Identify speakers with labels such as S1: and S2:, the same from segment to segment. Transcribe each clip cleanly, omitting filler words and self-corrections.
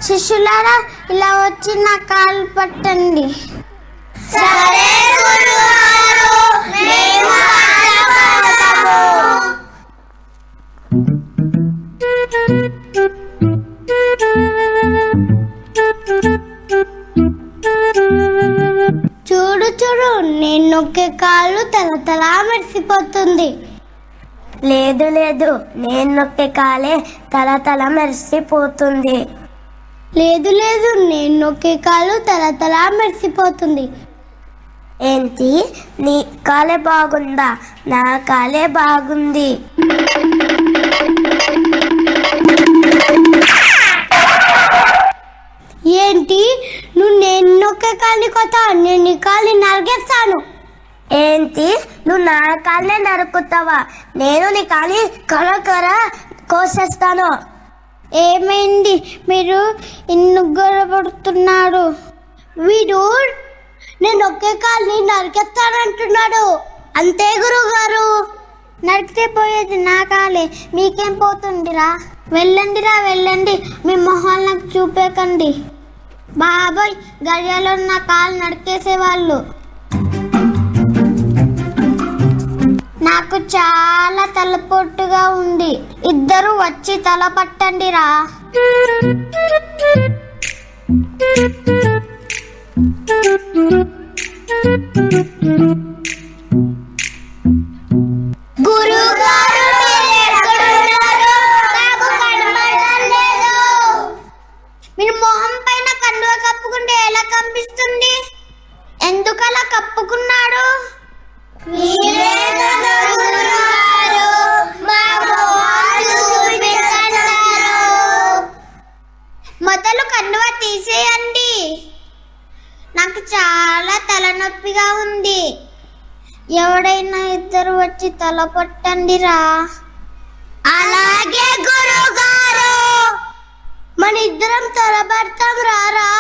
S1: శిష్యులారా ఇలా వచ్చి నా కాలు పట్టండి.
S2: సరే గురుగారు, మేము ఆజ్ఞాపిస్తాము.
S1: చూడు చూడు, నేను నొక్కే కాలు తలతలా మెరిసిపోతుంది.
S2: లేదు లేదు, నేను నొక్కే కాలే తల మెరిసిపోతుంది.
S1: లేదు లేదు, నేను నొక్కే కాలు తలతలా మెరిసిపోతుంది.
S2: ఏంటి, నీ కాలే బాగుందా? నా కాలే బాగుంది.
S1: ఏంటి, నువ్వు నేను నొక్కే కాలిని కొత్త, నేను నీ కాలిని నరికేస్తాను.
S2: ఏంటి, నువ్వు నా కాలే నరుకుతావా? నేను నీ కాలి కర కోసేస్తాను.
S1: ఏమైంది, మీరు ఇన్ను గొడవపడుతున్నారు? వీడు నేను ఒకే కాలిని నరికేస్తానంటున్నాడు. అంతే గురువుగారు, నరికితే పోయేది నా కాలే, మీకేం పోతుందిరా? వెళ్ళండిరా వెళ్ళండి, మీ మొహాలు నాకు చూపేకండి. బాబాయ్, గడియాలో నా కాలు నరికేసేవాళ్ళు. నాకు చాలా తలపోటుగా ఉంది, ఇద్దరు వచ్చి తల పట్టండిరా.
S2: గురుగారు,
S1: మీరు మొహం పైన కండువ కప్పుకుంటే ఎలా కనిపిస్తుంది? ఎందుకలా కప్పుకున్నాడు? మొదలు కండువ తీసేయండి, నాకు చాలా తలనొప్పిగా ఉంది. ఎవడైనా ఇద్దరు వచ్చి తల పట్టండిరా.
S2: అలాగే గురుగారు.
S1: మన ఇద్దరం తల పడతాం, రారా?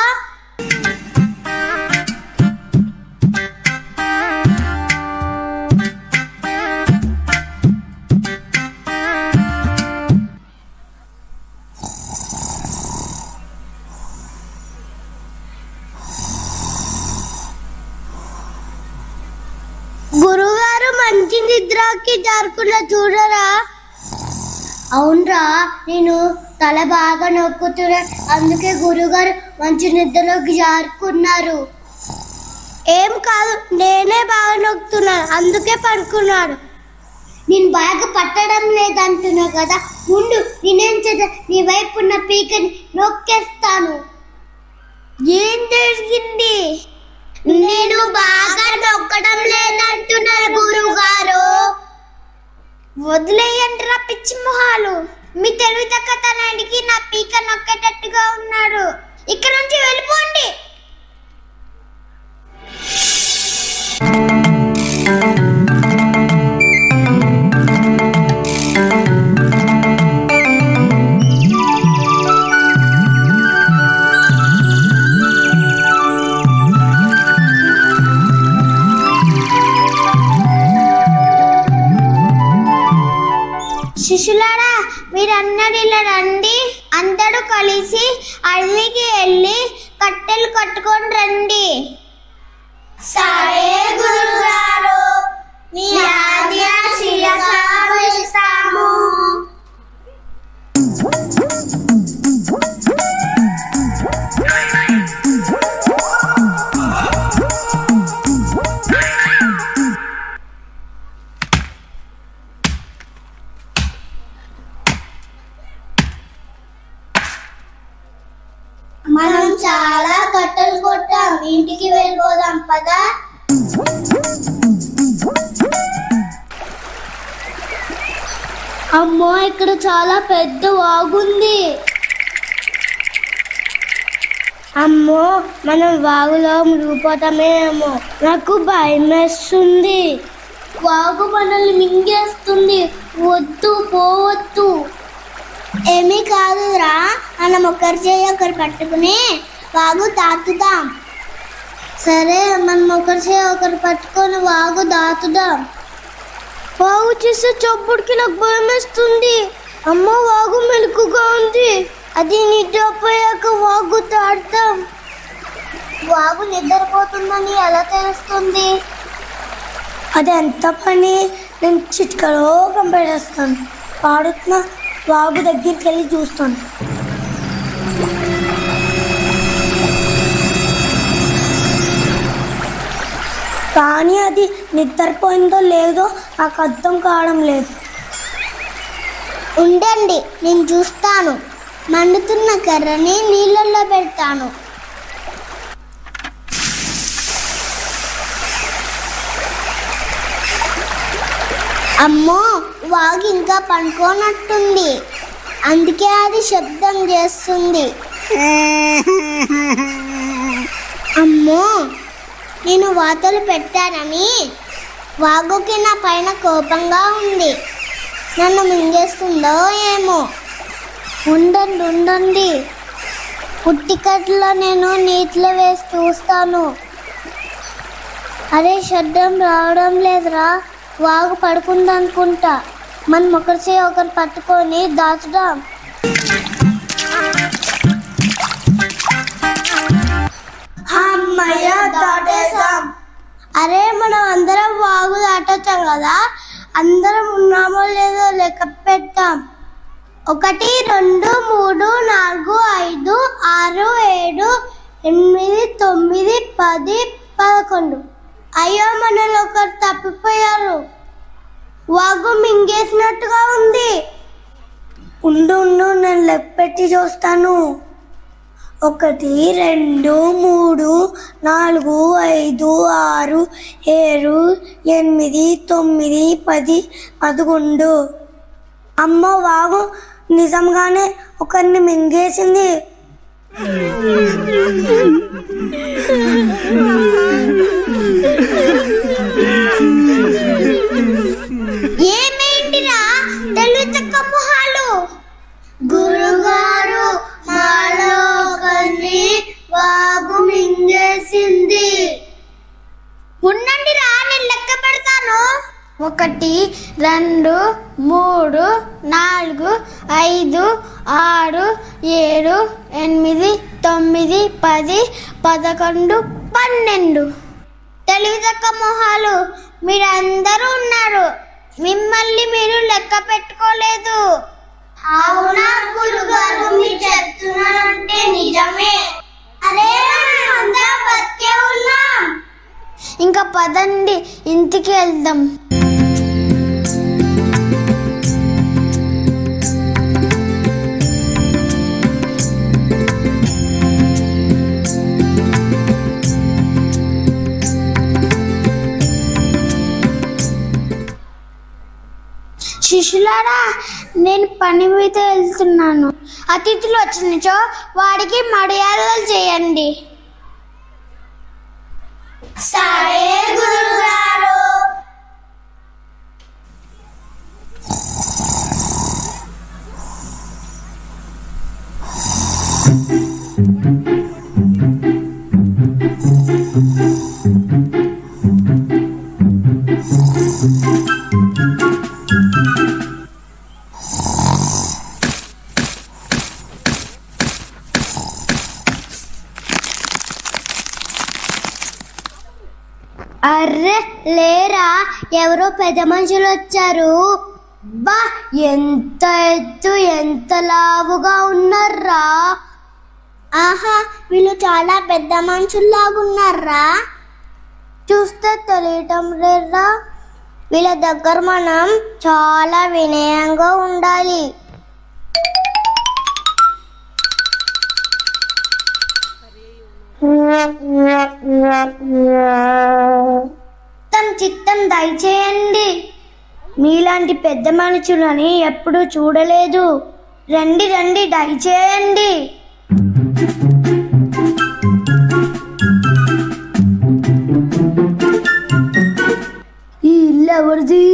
S1: గురుగారు, మంచి నిద్రకి జారుకున్నా చూడరా? అవునరా, నేను తల బాగా నొక్కుతున్నా, అందుకే గురుగారు మంచి నిద్రలోకి జారుకున్నారు. ఏం కాదు, నేనే బాగా నొక్కుతున్నాను, అందుకే పడుకున్నాడు. నేను బాగా పట్టడం లేదంటున్నా కదా, ముందు నేనేం చేద్దా, నీ వైపు ఉన్న పీకని నొక్కేస్తాను. ఏం జరిగింది?
S2: నేను బాగా నొక్కడం లేదంటున్నారు గురుగారు.
S1: వదిలేయండిరా పిచ్చి మొహాలు, మీ తెలివి తక్కువతనానికి నా పీక నొక్కేటట్టుగా ఉన్నాడు. ఇక్కడ నుంచి వెళ్ళిపోండి. శిష్యులారా, మీరన్నది ఇలా రండి. అందరూ కలిసి అడవికి వెళ్ళి కట్టెలు కట్టుకొని రండి.
S2: సరే గురుగారు, మీ ఆజ్ఞ శిరసావహిస్తాము.
S1: మనం చాలా కట్టెలు కొట్టాం, ఇంటికి వెళ్ళిపోదాం పదా. అమ్మో, ఇక్కడ చాలా పెద్ద వాగుంది. అమ్మో, మనం వాగులో మునిగిపోతామేమో, నాకు భయం వేస్తుంది. వాగు మనల్ని మింగేస్తుంది, వద్దు, పోవద్దు. ఏమీ కాదురా, మనం ఒకరి చేయి ఒకరు పట్టుకుని వాగు దాటుదాం. సరే, మనం ఒకరి చేయి ఒకరు పట్టుకొని వాగు దాటుదాం. వాగు చూస్తే చప్పుడుకి నాకు భయం వేస్తుంది. అమ్మ, వాగు మెలుకుగా ఉంది. అది నిద్రపోయాక వాగు వాగుతో ఆడతాం. వాగు నిద్రపోతుందని ఎలా తెలుస్తుంది?
S2: అది ఎంత పని, నేను చిట్కలో కంపేరేస్తాను. పాడుతున్న వాగు దగ్గరికి వెళ్ళి చూస్తాను. కానీ అది నిద్రపోయిందో లేదో నాకు అర్థం కావడం లేదు.
S1: ఉండండి, నేను చూస్తాను. మండుతున్న కర్రని నీళ్ళల్లో పెడతాను. అమ్మో, వాగు ఇంకా పనుకోనట్టుంది. అందుకే అది శబ్దం చేస్తుంది. అమ్మో, నేను వాతలు పెట్టానని వాగుకి నా పైన కోపంగా ఉంది. నన్ను మింగేస్తుందో ఏమో. ఉండండి, పుట్టికట్లో నేను నీటిలో వేసి చూస్తాను. అరే, శబ్దం రావడం లేదురా. వాగు పడుకుందనుకుంటా. మనం ఒకరి ఒకరు పట్టుకొని దాచుదాం.
S2: అమ్మయ్య, దాటేసాం.
S1: అరే, మనం అందరం వాగు దాటొచ్చాం కదా. అందరం ఉన్నామో లేదో లెక్క పెట్టాం. 1 2 3 4 5 6 7 8 9 10 11. అయ్యో, మనలో ఒకరు తప్పిపోయారు. వాగు మింగేసినట్టుగా ఉంది.
S2: ఉండు, నేను లెక్క పెట్టి చూస్తాను. 1 2 3 4 5 6 7 8 9 10 11. అమ్మ, వాగు నిజంగానే ఒకరిని మింగేసింది.
S1: ఏమేంటిరా తెలుగు మొహాలు? గురుగారు, మాలో ఒకరిని వాగు మింగేసింది. ఉండండి రా, నేను లెక్క పెడతాను. 1 2 3 4 5 6 7 8 9 10 11 12. తెలుగు తక్క మొహాలు, మీరందరూ ఉన్నారు. మిమ్మల్ని మీరు లెక్క పెట్టుకోలేదు. అవునా గురుగారు, మీరు చెప్తున్నారంటే నిజమే. అరే, అందరం బతికే ఉన్నాం. ఇంకా పదండి, ఇంటికి వెళ్దాం. శిష్యులారా, నేను పని మీద వెళ్తున్నాను. అతిథులు వచ్చినచో వాడికి మర్యాదలు చేయండి.
S2: సరే గురుగారు.
S1: అర్రే, లేరా, ఎవరో పెద్ద మనుషులు వచ్చారు. బా, ఎంత ఎత్తు, ఎంత లావుగా ఉన్నారా. ఆహా, వీళ్ళు చాలా పెద్ద మనుషుల్లాగున్నారా. చూస్తే తెలియటం లేరా. వీళ్ళ దగ్గర మనం చాలా వినయంగా ఉండాలి. చిత్తం దయచేయండి. మీలాంటి పెద్ద మనుషులని ఎప్పుడూ చూడలేదు. రండి దయచేయండి. ఈ ఇల్లు ఎవరిది?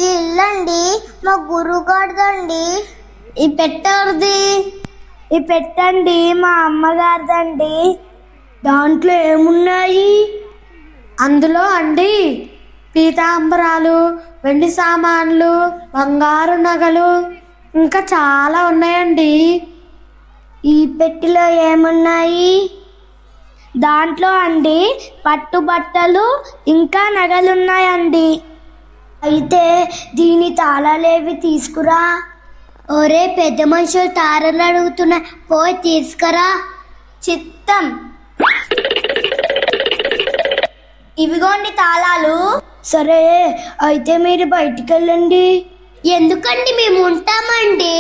S1: ఈ ఇల్లండి మా గురువుగారిదండి. ఈ పెట్టెవరిది? ఈ పెట్టండి మా అమ్మగారిదండి. దాంట్లో ఏమున్నాయి?
S3: అందులో అండి పీతాంబరాలు, వెండి సామాన్లు, బంగారు నగలు ఇంకా చాలా ఉన్నాయండి.
S2: ఈ పెట్టెలో ఏమున్నాయి? దాంట్లో అండి పట్టుబట్టలు ఇంకా నగలున్నాయండి. అయితే దీని తాళాలేవి తీసుకురా.
S1: ఒరే పెద్ద మనుషులు తారలు అడుగుతున్నా, పోయి తీసుకురా.
S2: చిత్తం. ఇవిగోండి తాళాలు. సరే అయితే మీరు బయటికి వెళ్ళండి.
S1: ఎందుకండి మేము ఉంటామండి.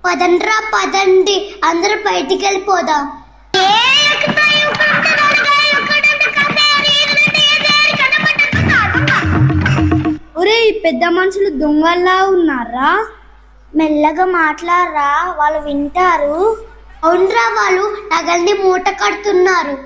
S1: పదండ్రా పదండి, అందరూ బయటికి వెళ్ళిపోదాం.
S2: ఒరే పెద్ద మనుషులు దొంగల్లా ఉన్నారా? మెల్లగా మాట్లాడరా, వాళ్ళు వింటారు.
S1: అవునరా, వాళ్ళు నగల్ని మూట కడుతున్నారు.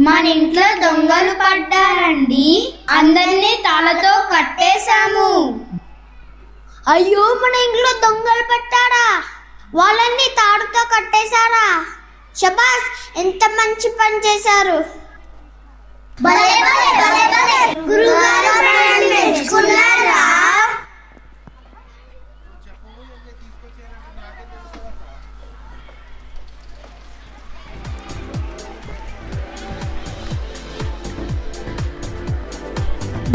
S2: మన ఇంట్లో దొంగలు పడ్డారండి, అందరినీ తాళతో కట్టేశాము.
S1: అయ్యో, మన ఇంట్లో దొంగలు పట్టారా? వాళ్ళని తాడుతో కట్టేశారా? శబాస్, ఎంత మంచి పని చేశారు. గురువుగారు మెచ్చుకున్నారా?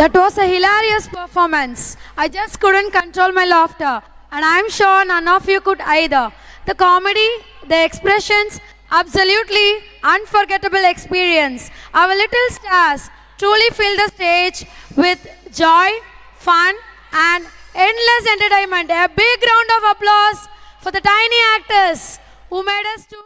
S4: That was a hilarious performance. I just couldn't control my laughter, and I'm sure none of you could either. The comedy, the expressions, absolutely unforgettable experience. Our little stars truly filled the stage with joy, fun, and endless entertainment. A big round of applause for the tiny actors who made us to